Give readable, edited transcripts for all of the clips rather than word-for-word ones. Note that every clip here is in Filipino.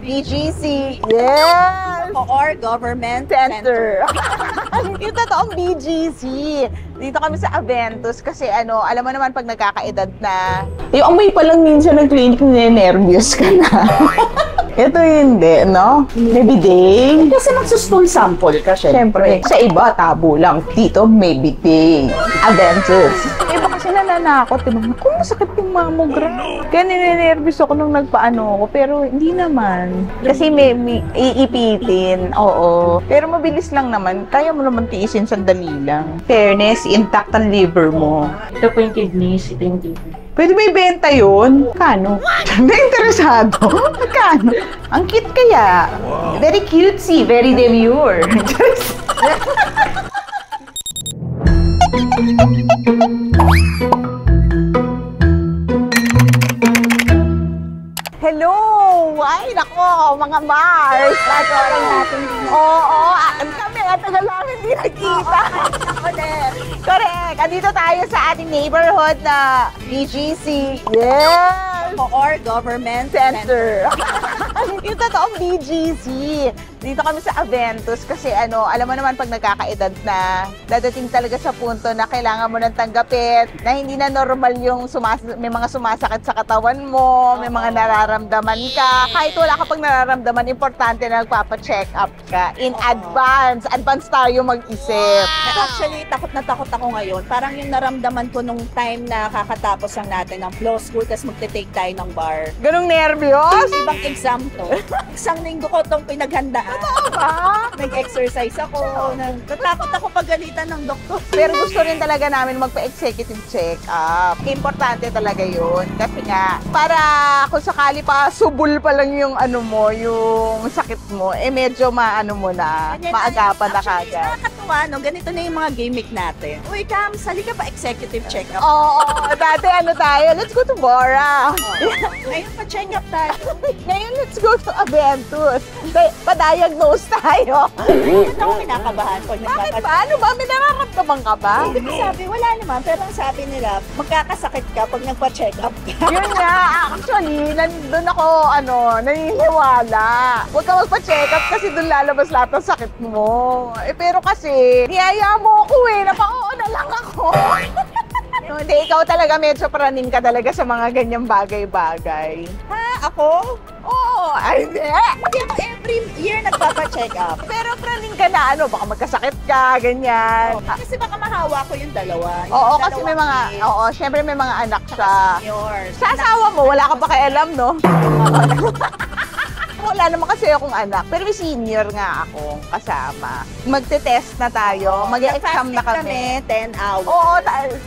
BGC. Yes! Or Government Center. Yung totoong BGC. Dito kami sa Aventus kasi alam mo naman pag nagkakaedad na, yung amoy pa lang minsan ng clinic, nervous ka na. Ito hindi, no? Everyday. Kasi magsustool sample ka, Siyempre, sa iba, tabo lang. Dito, may biting. Aventus. Iba kasi nananakot. Kung masakit yung mammogram. Kaya ninenervous ako nung nagpaano ako. Pero hindi naman. Kasi may iipitin. Oo. Pero mabilis lang naman. Kaya mo naman tiisin sandali lang. Fairness, intact ang liver mo. Ito po yung kidneys, ito yung kidney. Pwede ba ibenta yun? Kano? Na-interesado? Kano? Ang cute kaya. Very cutesy, very demure. Hello! Ay, nako, mga Mars! Patuloy natin din. Oo, kami at tagal namin hindi nagkita. Correct! Andito tayo sa ating neighborhood na BGC. Yes! or Government Center. Yung totoong BGC. Dito kami sa Aventus kasi alam mo naman pag nagkakaedad na, dadating talaga sa punto na kailangan mo nang tanggapin, na hindi na normal yung may mga sumasakit sa katawan mo, may mga nararamdaman ka. Kahit wala ka pang nararamdaman, importante na nagpapa-check up ka in advance. Advance tayo mag-isip. Actually, takot na takot ako ngayon. Parang yung naramdaman ko nung time na kakatapos lang natin ng flow school, tapos magte-take tayo ng bar. Ganong nervyos? Ibang exam to. Isang linggo ko itong pinaghandaan. Totoo ba? Nag-exercise ako. Natakot ako pagalitan ng doktor. Pero gusto rin talaga namin magpa-executive check-up. Importante talaga yun. Kasi nga, para kung sakali pa, subul pa lang yung yung sakit mo, medyo maano mo na, maagapan na kagad. Nakakatuwa, no? Ganito na yung mga gimmick natin. Uy, Cam, sali ka pa executive check-up. Oo, dati tayo, let's go to Bora. Ngayon pa check-up tayo. Ngayon, let's go to Aventus. Pa-diagnose tayo. Bakit ako kinakabahan pag Bakit ba? Ano ba? May nararamdaman ka ba? Hindi sabi, wala naman. Pero ang sabi nila, magkakasakit ka pag nagpa-check-up ka. Yun nga, actually, nandun ako, naniniwala. Huwag ka magpa-check up kasi dun lalabas lahat ng sakit mo. Pero kasi, niyaya mo ako oo na lang ako. Hindi, ikaw talaga medyo praning ka talaga sa mga ganyang bagay-bagay. Ha? Ako? Oo, ay hindi. Hindi ako every year nagpapa-check up. Pero praning ka na, baka magkasakit ka, ganyan. Kasi baka mahawa ko yung dalawa. Oo, kasi may mga, syempre may mga anak siya. Seniors. Sa asawa mo, wala ka pa kaialam, no? Wala naman kasi akong anak, pero may senior nga akong kasama. Magte-test na tayo, mag-exam na kami. 10 hours. Oo,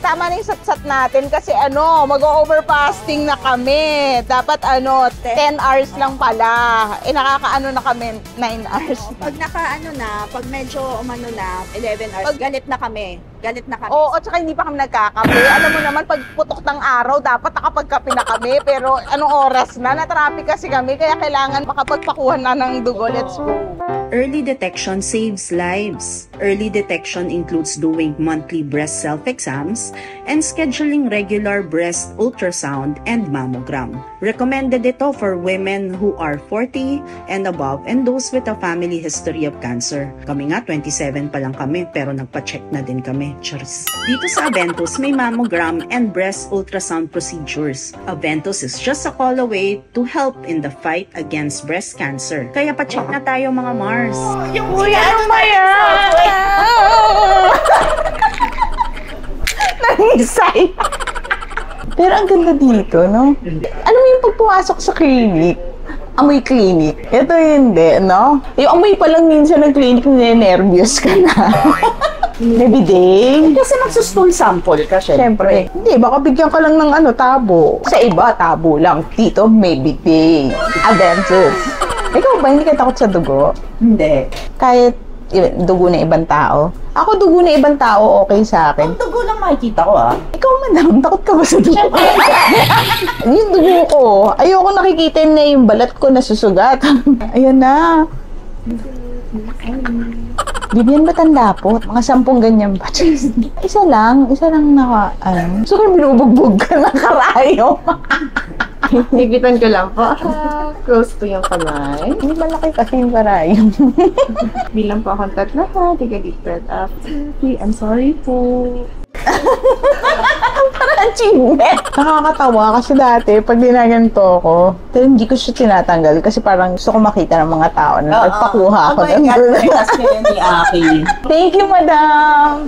tama na yung sat-sat natin kasi mag-overfasting na kami. Dapat 10 hours lang pala. Nakakaano na kami, 9 hours. Pag pag medyo 11 hours, galit na kami. Galit na kami. Oo, at saka hindi pa kami nagkakape. Alam mo naman, pag putok ng araw, dapat nakapagkape na kami. Pero anong oras na? Na-traffic kasi kami, kaya kailangan makapagpakuha na ng dugo. Let's go. Early detection saves lives. Early detection includes doing monthly breast self-exams and scheduling regular breast ultrasound and mammogram. Recommended ito for women who are 40 and above and those with a family history of cancer. Kami nga, 27 pa lang kami pero nagpa-check na din kami. Charis. Dito sa Aventus, may mammogram and breast ultrasound procedures. Aventus is just a call away to help in the fight against breast cancer. Kaya pa-check na tayo mga Mars. Uy, ano ba yan? Nangisay. Pero ang ganda dito, no? Alam mo yung pagpumasok sa clinic, amoy clinic. Ito hindi, no? Yung amoy pa lang minsan ng clinic, nervous ka na. Everyday. Kasi magsustool sample ka, Siyempre. Hindi, baka bigyan ka lang ng tabo. Sa iba, tabo lang. Dito, may biting. Aventus. Ikaw ba, hindi ka takot sa dugo? Hindi. Kahit dugo ng ibang tao? Ako, dugo ng ibang tao, okay sa akin. Ang dugo lang makikita ko, Ikaw man takot ka ba sa dugo? Yung dugo ko, ayoko nakikita na yung balat ko nasusugat. Ayan na. Bibigyan ba tandapot? Mga 10 ganyan ba? Isa lang naka, So, binubugbog ka ng karayom. Higitan ko lang po. Close po yung kamay. Hindi malaki kasi yung karayom. Bilang po akong tatlo ha. Take a deep breath up. Okay, I'm sorry po. Parang achievement. Nakakatawa kasi dati, pag dinaganto ko, pero hindi ko siya tinatanggal kasi parang gusto ko makita ng mga tao na nagpakuha ako. Oh my God, parehas kayo ni Aki. Thank you, madam!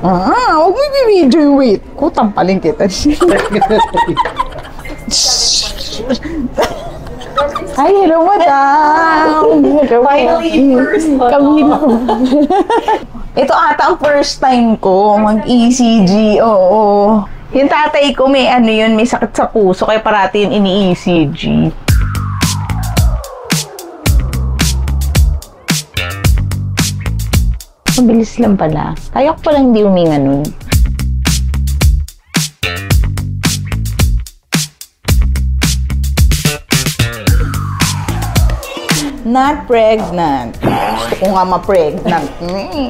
Huwag mo i-video, wait. Kutampaling kita. Hi, hello, madam! Finally, first Kami na. Ito ata ang first time ko mag-ECG, oo. Yung tatay ko may ano yun, may sakit sa puso, kaya parati yun ini-ECG. Mabilis lang pala. Kaya ko palang hindi huminga nun. Not pregnant. Gusto ko nga ma-pregnant.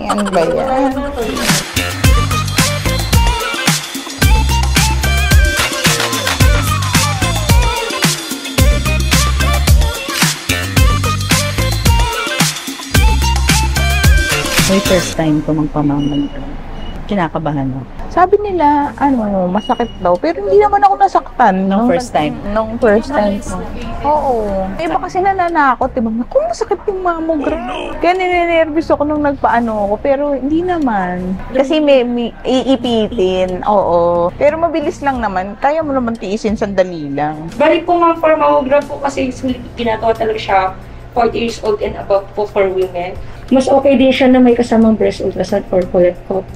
Ano ba yan? May first time ko magpamamag. Kinakabahan ako. Sabi nila, masakit daw. Pero hindi naman ako nasaktan. Nung first time? Nung first time ko. Oo. Iba kasi nananakot, diba? Kung masakit yung mammogram. Kaya ninenervous ako nung nagpaano ako. Pero hindi naman. Kasi may iipitin. Oo. Pero mabilis lang naman. Kaya mo naman tiisin sandali lang. Bali po ma'am, for mammogram po kasi ginagawa talaga siya 40 years old and above po for women. Mas okay din siya na may kasamang breast ultrasound or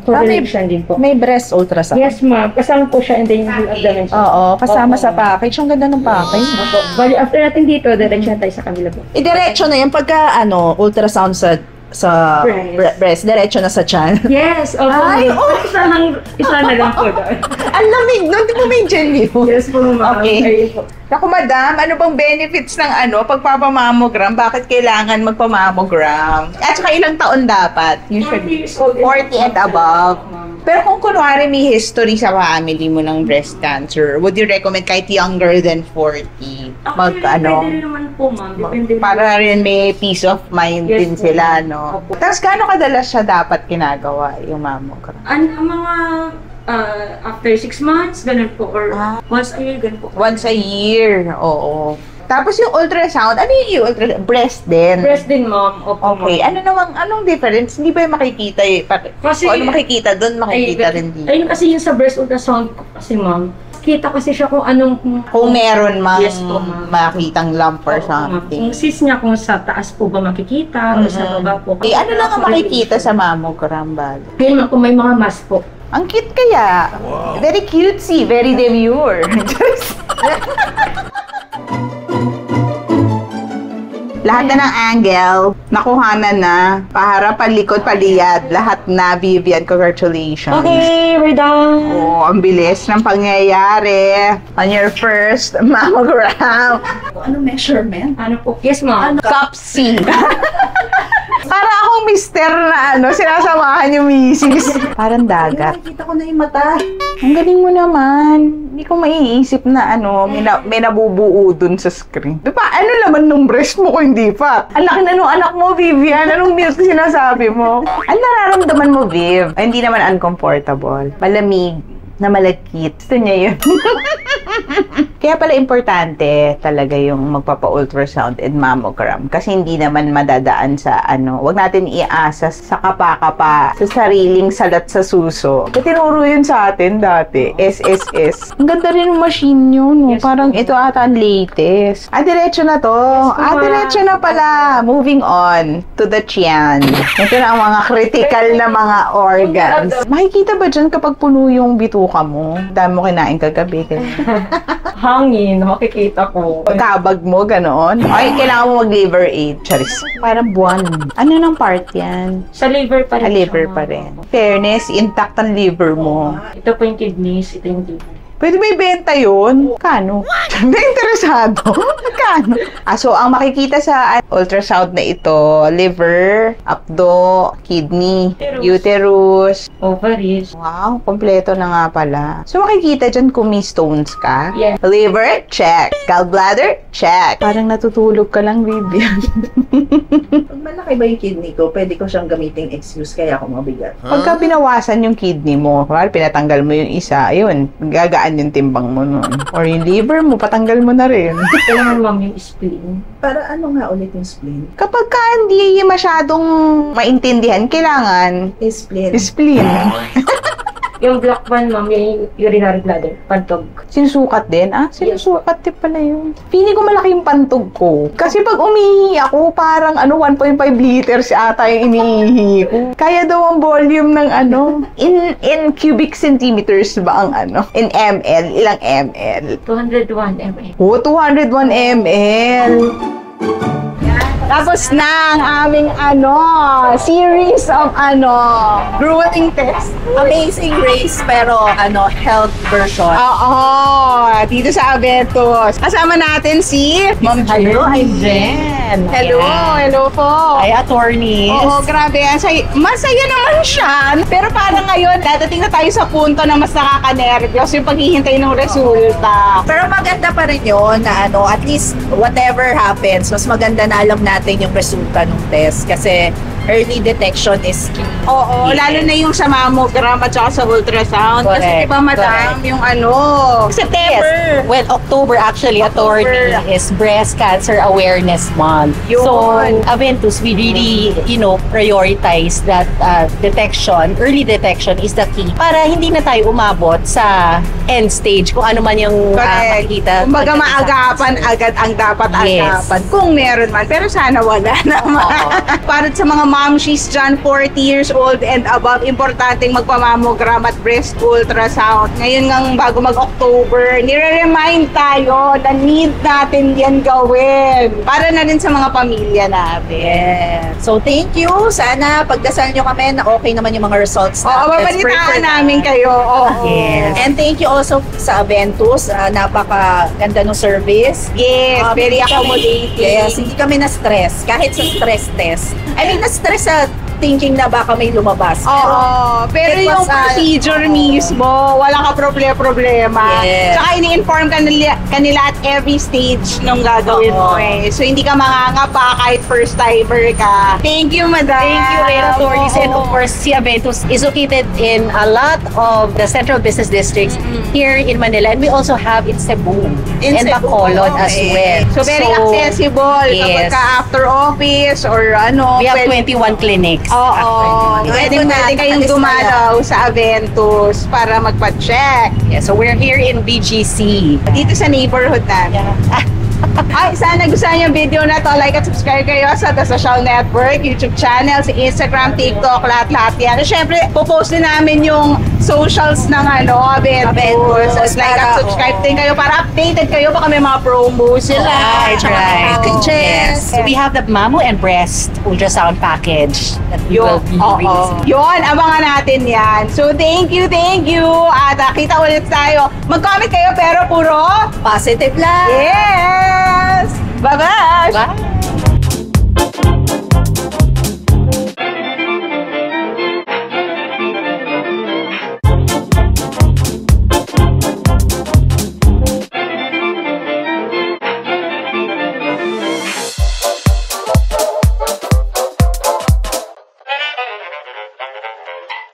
correlation din po. May breast ultrasound? Yes ma'am, kasama po siya and then yung abdomen. Oo, kasama sa package. Ang ganda ng package. Bali, after natin dito, diretso na tayo sa kabila po. Diretso na yan pagka ultrasound sa breast, diretso na sa tiyan. Yes, okay. Ay, Isa na lang po doon. Ang lamig nun, di ba may jelly? Yes po ma'am. Okay. Ayun po. Naku, madam, ano bang benefits ng pagpapamammogram? Bakit kailangan magpamammogram? At saka ilang taon dapat? 40 Usually, years old 40 and above. Pero kung kunwari may history sa family mo ng breast cancer, would you recommend kahit younger than 40? Depende naman po ma'am. Depende Para rin may peace of mind Yes, din po. sila, no? Opo. Tapos gaano kadalas siya dapat ginagawa, yung mammogram? Ang mga after 6 months, ganun po. Or once a year, ganun po. Once a year, oo. Tapos yung ultrasound, ano yung ultrasound? Breast din? Breast din, ma'am. Opo, Okay, ma'am. anong difference? Hindi ba yung makikita Kasi, kung ano makikita doon, makikita rin dito. Ayun kasi yung sa breast ultrasound ko kasi, ma'am. Kita kasi siya kung anong... Kung meron mang Yes po, ma'am. makitang lump or Opo, ma'am. something. Yung cyst niya kung sa taas po ba makikita o sa baba po. Eh, ano lang ang makikita sa mammogram ba? Ayun, ma'am, kung may mga mass po. Ang cute kaya. Very cutesy, very demure. Lahat na ng angle, nakuhanan na. Paharap, palikod, paliyad. Lahat na, Vivian. Congratulations. Okay, we're done. Oh, ang bilis ng pangyayari on your first mammogram. Ano measurement? Ano po? Yes, ma'am. Cup C. Para akong mister na sinasamahan yung misis. Parang dagat. Nakikita ko na yung mata. Ang galing mo naman. Hindi ko maiisip na may nabubuo dun sa screen. Diba, ano laman nung breast mo kung hindi pa? Ang laki na nung anak mo, Vivian. Anong milk sinasabi mo? Ang nararamdaman mo, Viv? Ay, hindi naman uncomfortable. Malamig na malagkit. Gusto niya yun. Kaya pala importante talaga yung magpapa-ultrasound and mammogram kasi hindi naman madadaan sa wag natin iasa sa kapa-kapa, sa sariling salat sa suso. Tinuro yun sa atin dati, SSS. Ang ganda rin ng machine yun, no? Yes, Parang ito ata ang latest. Diretso na to. Diretso na pala. Moving on to the tiyan. Ito na ang mga critical na mga organs. Makikita ba dyan kapag puno yung bituka mo? Dami mo kinain kagabi. Hangin, makikita ko. Kabag mo, ganoon. Ay, kailangan mo mag-liver aid. Charis. Parang buwan. Ano ng part yan? Sa liver pa rin. Liver pa rin. Fairness, intact ang liver mo. Ito po yung kidneys, ito yung liver. Pwede ba ibenta yun? Kano? Na interesado? Kano? So ang makikita sa ultrasound na ito, liver, apdo, kidney, uterus. Ovaries. Wow, kompleto na nga pala. So makikita dyan kung may stones ka. Yes. Liver, check. Gallbladder, check. Parang natutulog ka lang, Vivian. Pag malaki ba yung kidney ko, pwede ko siyang gamiting excuse kaya ako mabigat. Pagka binawasan yung kidney mo, pinatanggal mo yung isa, ayun, gagaan yung timbang mo nun. Or yung liver mo, patanggal mo na rin. Kailangan ma'am yung spleen. Para ano nga ulit yung spleen? Kapag ka hindi masyadong maintindihan, kailangan Spleen. spleen. Yung black one ma'am, yung urinary bladder, pantog. Sinusukat din? Sinusukat din pala yun. Feeling ko malaki yung pantog ko. Kasi pag umihi ako, parang 1.5 liters ata yung inihi ko. Kaya daw ang volume ng in cubic centimeters ba ang in ml? Ilang ml? 201 ml. 201 ml. Tapos na ang aming series of grueling test. Amazing Race, pero health version. Oo, dito sa Aventus. Kasama natin si Ma'am Jen. Hello, I'm Jen. Hello po. Hi, attorney. Oo, grabe. Masaya naman siya. Pero parang ngayon, dadating na tayo sa punto na mas nakaka-nervyos yung paghihintay ng resulta. Pero maganda pa rin yun na at least whatever happens, mas maganda na alam natin yung resulta ng test kasi early detection is key. Oo, lalo na yung sa mammogram at saka sa ultrasound. Kasi Correct, diba madam, yung September. Yes. Well, October actually, attorney, is Breast Cancer Awareness Month. Yun. So, Aventus, we really, prioritize that detection. Early detection is the key para hindi na tayo umabot sa end stage kung ano man yung makikita. Kumbaga maagapan agad ang dapat agapan. Kung meron man. Pero sana wala naman. Para sa mga mamshies dyan, 40 years old and above, importanteng magpamammogram at breast ultrasound. Ngayon nga bago mag-October, nire-remind tayo na need natin yan gawin. Para na rin sa mga pamilya natin. So, thank you. Sana pagdasal nyo kami na okay naman yung mga results Oo, babalitaan namin kayo. Yes. And thank you also sa Aventus. Napakaganda ng service. Yes, very accommodating. Yes, hindi kami na-stress. Kahit sa stress test. I mean, na-stress sa thinking na baka may lumabas. Oo, pero it yung was, procedure mismo, wala ka problema. Yes. Tsaka ini-inform kanila at every stage nung gagawin mo eh. So, hindi ka mangangapa kahit first timer ka. Thank you, madam. Thank you, Red Authorities. And of course, si Aventus is located in a lot of the central business districts here in Manila. And we also have in Cebu and Bacolod as well. So, very accessible. Yes. Kapag ka after office or We have 21 clinics. Oo. Pwede kayong dumalaw sa Aventus para magpa-check. Yeah, so we're here in BGC. Dito sa neighborhood namin. Ay, sana gustuhan niyo yung video na to. Like at subscribe kayo sa The Social Network, YouTube channel, sa Instagram, TikTok, lahat-lahat yan. At syempre, popost din namin yung socials ng Aventus. Like at subscribe din kayo para updated kayo. Baka may mga promos sila. Right. Packages. So we have the mammo and breast ultrasound package that we will be releasing. Yun, abangan natin yan. So, thank you. At kita ulit tayo. Mag-comment kayo pero puro Positive lang. yes! Bye-bye! Bye!